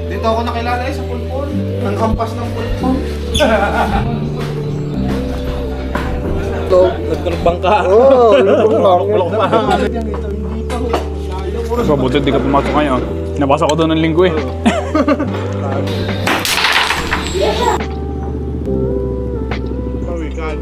Dito ako nakilala sa pulpul. Ang hampas ng pulpul. Nagturbang ka. Oo, lubong pa. So, buti di ka pumasok ngayon. Nabasa ko doon ng linggo eh. Pawikan.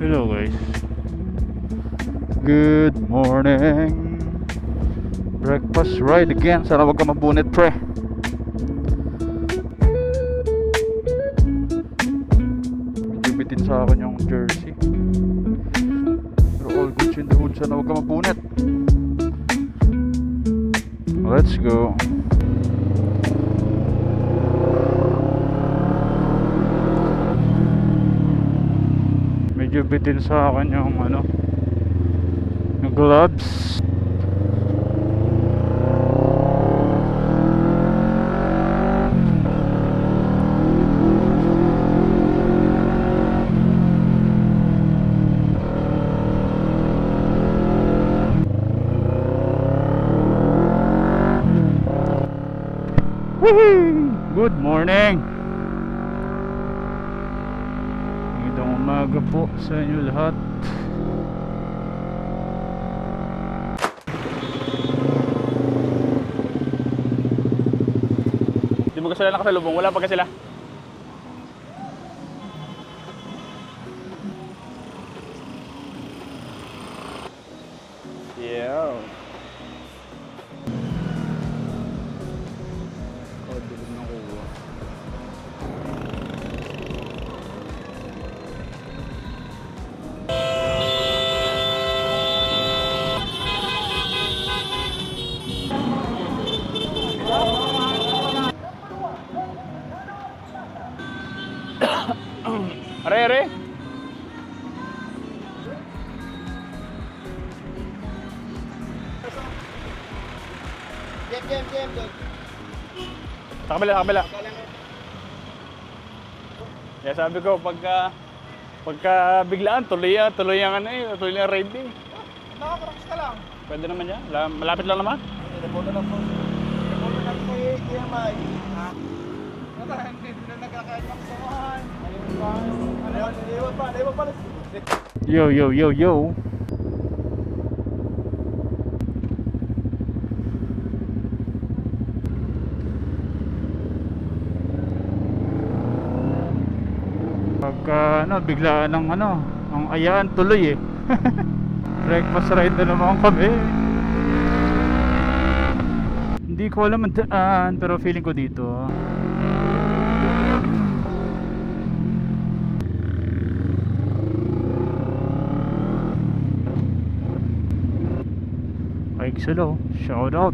Hello guys. Good morning. Breakfast ride again. Sana wag ka mabunit pre. Medyo bitin sa akin yung jersey. Pero all goods in the hood. Sana wag ka mabunit. Let's go. Medyo bitin sa akin yung yung gloves. Woohoo! Good morning! Magandang umaga po sa inyo lahat. Di mo sila nakasalubong? Wala pa ka sila? Yeah. Oh, dilim ng kuha. Are, are. Jam. Sa kabila. Kaya sabi ko, pagka biglaan, tuloy ang ride eh. Nakakraks ka lang. Pwede naman yan. Malapit lang naman. Telepono lang po. Telepono lang kay KMI. Ha? Hindi na nagkakaibang samahan. Ayun pa. Yo. Pagka biglaan ng ang ayaan tuloy eh. Breakfast ride na naman kami. Hindi ko alam ang daan pero feeling ko dito. Mike Salo, shout out.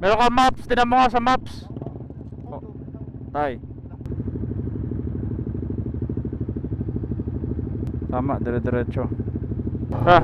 Meron ka maps, tinan mo nga sa maps. Oh, tay. Tama, dire-diretso. Ha?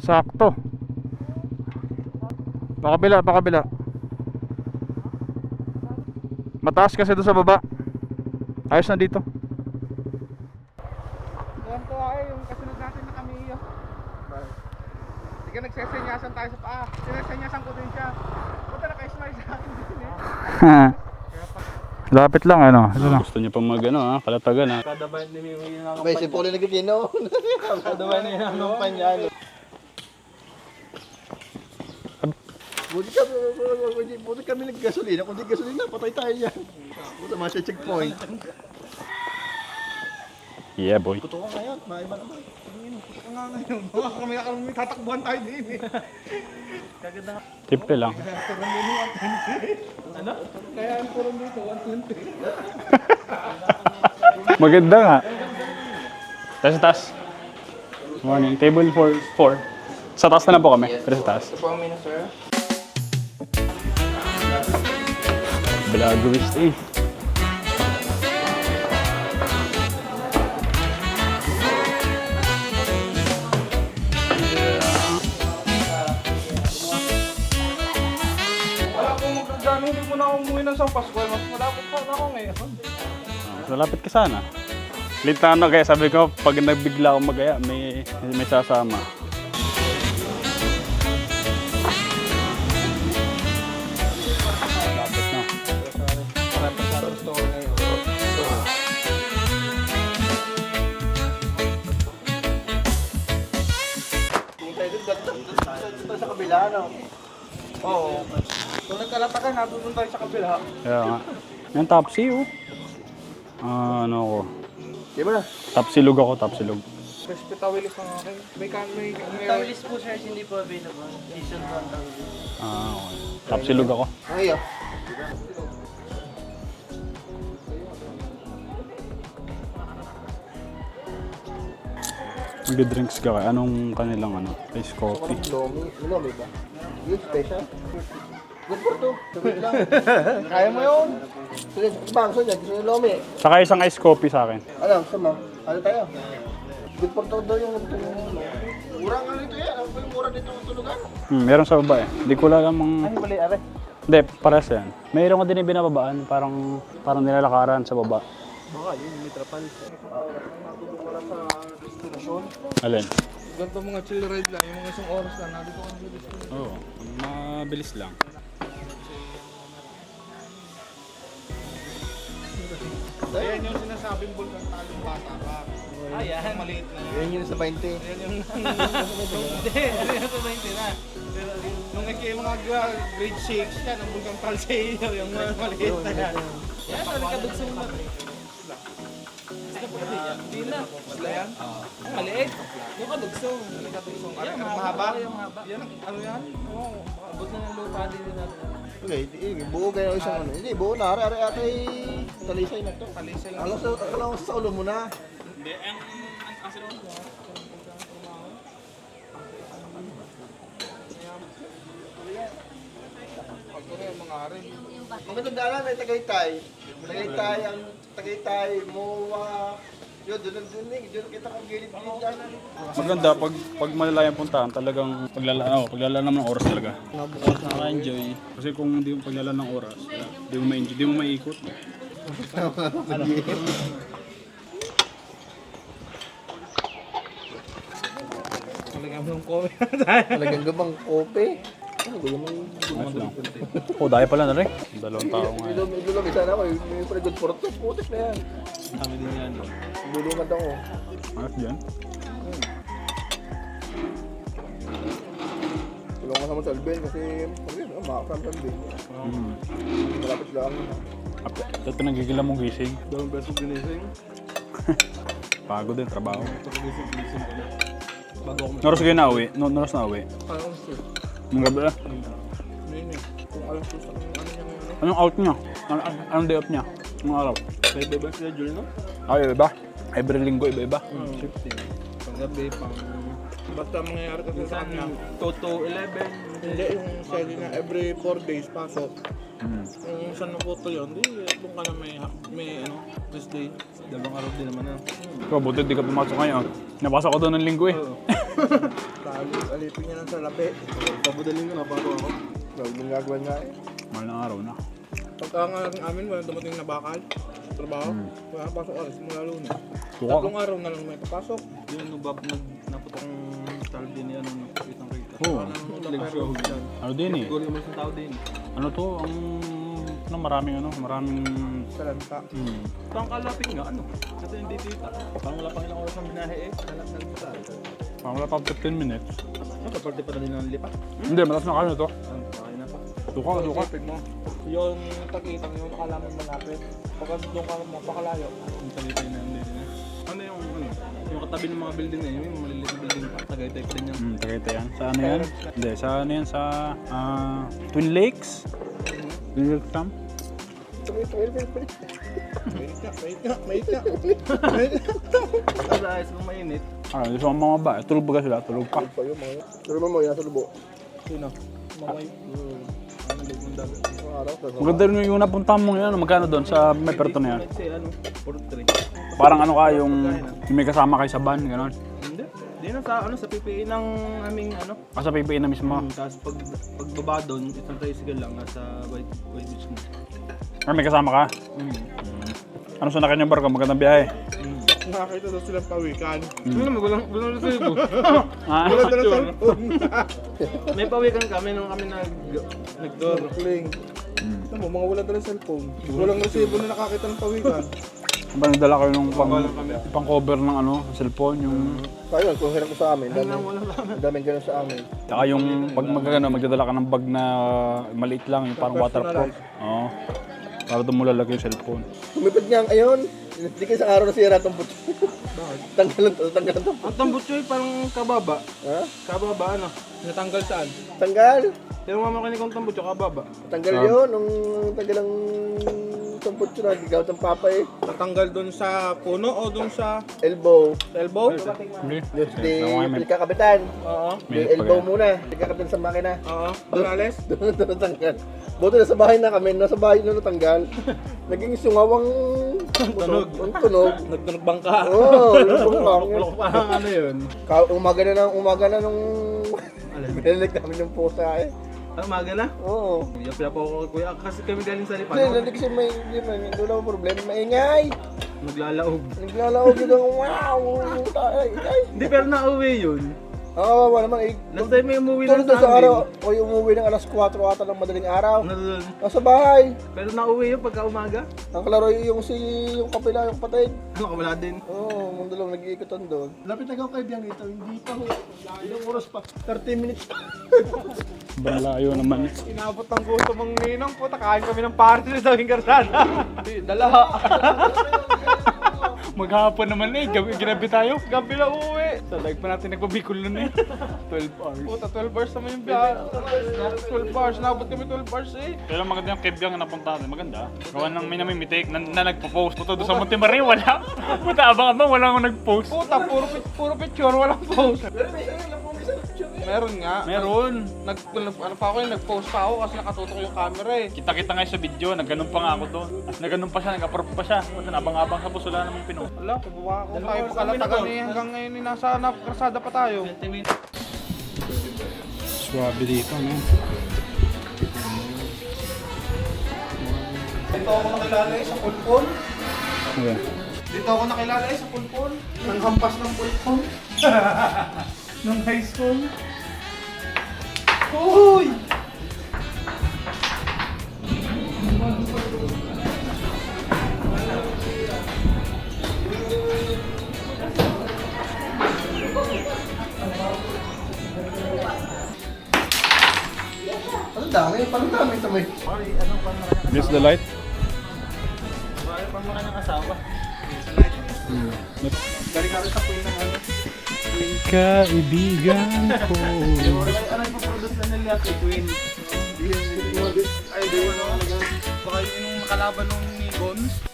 Sakto. Pakabila, pakabila. Mataas kasi doon sa baba. Ayos na dito. Yan to ay, yung kasunod natin na kami iyo. Hindi ka nagsesenyasan tayo sa paa. Sinesenyasan ko din siya. Punta na smile sa akin din eh. Lapit lang ano. Ito na. Gusto niyo pa mag ano ha, kalatagan ha. Kadabayan ni Mimi yung May si Pauline nagkikino. Kadabayan ni yung panyan. Buti kami naggasolina. Kung di gasolina, patay tayo yan. Buti mga checkpoint. Yeah boy. Puto ka ngayon, maiba naman. Puto nga ngayon. Baka kami may tatakbuhan tayo din eh. Kaganda. Triple lang. Turon din yung 120. Ano? Kaya ang turon dito, 120. Maganda nga. Taas sa taas. Morning. Table for 4. Sa taas na lang po kami. Pero sa taas. Ito po ang menu, sir. Balagawis eh. Wala akong magkagano, hindi mo na ako umuwi ng San Pascual. Mas malapit pa na ako ngayon. Malapit ka sana. Late na ano kaya sabi ko pag nagbigla akong magaya may sasama. Lapit na. Malapit sa store ngayon. Dito sa kabila, ano? Oo. Kung nagkalata ka, natutunan tayo sa kabila. Kaya nga. Yan tapsi oh. Ano ako? Di ba na? Tapsilog ako, tapsilog. Crispy tawilis ng akin. May Tawilis po sir, hindi po available. Season 1 tawilis. Okay. Tapsilog ako. Ay, ah. Mag-drinks ka kaya. Anong kanilang ano? Ice coffee. Lomi ba? Yung special? Good for two. Tubig lang. Kaya mo yun. Gusto niya, gusto niya lomi. Saka isang ice coffee sa akin. Ano, gusto mo? Ano tayo? Good for two daw yung murang ano dito yan. Ano ba yung mura dito ang tulugan? Meron sa baba eh. Hindi ko alam ang... Ay, mali, are. Hindi, pares yan. Mayroon ko din yung binababaan. Parang nilalakaran sa baba. Baka, yun, Mitropal. Wala sa destinasyon. Alin? Ganito mga chill ride lang. Yung mga isang oras lang. Nandito ka sa destinasyon. Oo. Mabilis lang. Ayan yung sinasabing bulkan talong bata ka. Ayan. Maliit na yan. Yan yun sa 20. Ayan yung... Hindi, ano yung sa 20 na. Nung yung mga grade 6 yan, ang bulkan talsay yung mga maliit na yan. Yan, sorry ka dugsong na. Hindi na. Basta yan? Ang maliit. Yung kadugsong. Yan, Yan, mahaba. Yung mahaba. Yan, ano yan? Oo. Abot na ng lupa din natin. Okay, buo ganyan isang ano. Hindi, buo na. Are ate talisay na to. Talisay lang. Alam sa ulo mo na. Pag ito yung mga ari. Magandang daanan may Tagaytay. Tagaytay, ang Tagaytay, Moa. Yun, doon kita kang gilid-gilid dyan. Maganda pag malalayang puntahan, talagang paglalaan ng oras talaga. Nakaka-enjoy. Kasi kung hindi mo paglalaan ng oras, hindi mo ma-enjoy, hindi mo maiikot. Talagang yung comment. Talagang gabang kope. Ano ba yung Ayos lang. Oh, dahil pala na rin. Dalawang tao nga. idulong isa na ako. May pre good for two. Putik na yan. Kami din yan. Dulungan ako. Ayos dyan. Tulungan ka naman sa Alben kasi makakasama sa Alben. Malapit lang. Ito nagigila mong gising. 2 pesos ginising. Pagod din, trabaho. Noros kayo na uwi? Noros na uwi? Parang sir. Nung gabi ah. Nini. Kung alam ko sa ano niya ngayon. Anong out niya? Anong day off niya? Anong araw? May iba schedule, no? Ay, iba. Every linggo, iba-iba. Shifting. Panggabi, basta mangyayari kasi sa kanya. 2 to 11. Hindi, yung schedule niya every 4 days pasok. Kung saan nakuto yun, di doon ka na may this day. Dalawang araw din naman na. Ikaw, buti di ka pumasok ngayon. Napasok ko doon ng linggo eh. Alipin niya ng salapi. Pabadaling ko na bago ako. Huwag mong gagawin nga eh. Mahal na araw na. Pagka nga amin, walang dumating na bakal. Trabaho. Wala pasok alas mula Lunes. Tuka. 3 araw na lang may papasok. Yung naputong style din yan, nakikitang kita. Oo. Nag-show dyan. Ano din eh. Siguro yung mga tao din. Ano to? Maraming Salanta. Parang kalapit nga, ano? Kasi hindi tita. Parang wala pang ilang oras ang binahe eh. Hanap ng kita. Parang wala pa 15 minutes. Sa parte pa na din ng lipa. Hindi, matas na kano to. Okay na pa. Tuka. Isipin mo, yung takitang yun, akala mo malapit. Pagka doon ka mapakalayo. Yung talitay na hindi na. Ano yung katabi ng mga building na yun, yung maliliit na building pa. Tagaytay pa din yan. Tagaytay yan. Sa ano yan? Hindi, sa ano yan? Sa Twin Lakes? Twin Lakes Camp? Mainit ka. Sa ayos kung mainit. Gusto kong mga ba? Tulog ba sila? Tulog pa. Pero mo, nasa lubo. Sino? Mamay. Ano ba yung dagat? Maganda rin yung napunta mo yan. Magkano doon sa may perto na yan? Kasi ano, 43. Parang ano ka yung may kasama kayo sa van, gano'n. Hindi. Hindi na sa PPE ng aming ano. Sa PPA na mismo. Tapos pagbaba doon, isang tricycle lang nasa White Beach na. May kasama ka? Ano sa nakanyang barko? Magandang biyahe. Nakakita daw silang pawikan. Ano naman, walang resibo. Wala na cellphone. May pawikan kami nung kami nag-tour. Snorkeling. Ano mo, mga wala na cellphone. Walang resibo na nakakita ng pawikan. Ba nagdala kayo ng pang cover ng ano, cellphone, yung Ayun, kung hirap ko sa amin, daming ganun sa amin. saka yung pag magdadala ka ng bag na maliit lang, yung parang waterproof. Oo. Para doon mo lalagay yung cellphone. Tumipid nga ayun, hindi kayo sa araw na sira itong puto. Tanggalan to. Ang tambutsoy parang kababa. Ha? Kababa ano? Natanggal saan? Tanggal. Pero mamakinig kong tambutso kababa. Tanggal yun, nung tanggal ang itong puto na, hindi gawat ng papa eh. Natanggal doon sa puno o doon sa Elbow. elbow? Hindi. Di kakapitan. Oo. Di elbow muna, di kakapitan sa makina. Oo. Pagkales? Doon natanggal. Buti nasa bahay na kami, nasa bahay na natanggal. Naging sungawang tunog. Ang tunog. Nagtunog bangka. Oo, lubong lang. Parang ano yun? Umaga na nung binilig namin yung pusa eh. Ang umaga na? Oo. Yapya po ako kuya. Kasi kami galing sa Hindi, Lipan. hindi kasi hindi wala akong problema. Maingay! Naglalaog. Naglalaog yun ang wow! Ay! Hindi pero nauwi yun. Oo, wala naman eh. Last time may umuwi Tulad na doon sa araw, o yung umuwi ng alas 4 ata ng madaling araw. Nandun. Nasa bahay. Pero nauwi yun pagka umaga. Ang kalaro yung kapila, yung patay. Ano wala din. Oo, mundo lang nag-iikutan doon. Lapit na kay Biang ito, hindi pa ho. Ilang oras pa? 30 minutes pa. Sobrang layo naman. Inabot ng gusto mong ninong. Puta, kain kami ng party sa Dawing Karsada. Dala. Maghapon naman eh, ginabi tayo. Gabi na uwi. Sa live pa natin nagbabikol nun eh. 12 hours. Puta, 12 bars naman yung biyahe. 12 bars. Nabot kami 12 bars eh. Pero maganda yung Kebyang na napunta natin. Maganda. Gawa ng may namimitik na nagpo-post. Puto doon sa Monte Maria, wala. Puta, abang-abang, wala akong nag-post. Puta, puro picture. Walang post. Meron nga. Meron. Ano pa ako yun, nag-post pa ako kasi nakatutok yung camera eh. Kita-kita ngayon sa video, nagganon pa nga ako doon. Nagganon pa siya, nag-approve pa siya. Puta, abang-abang sa bus, wala namang pinost. Wala, kubuha ako. Tayo pagkalatagan eh. Hanggang ngayon eh, nasa Karsada pa tayo. Swabe dito, no? Dito ako nakilala eh, sa Pulpon. Okay. Dito ako nakilala eh, sa Pulpon. Nang hampas ng Pulpon. Nung high school. Uy! Ang dami ito may. This the light? Parang mga kanyang asawa. Galing kami sa Queen ng ano. Kaibigan ko. Ano yung produce na nila kay Queen? Ay, di mo naman. Baka yung nakalaban nung ni Gons.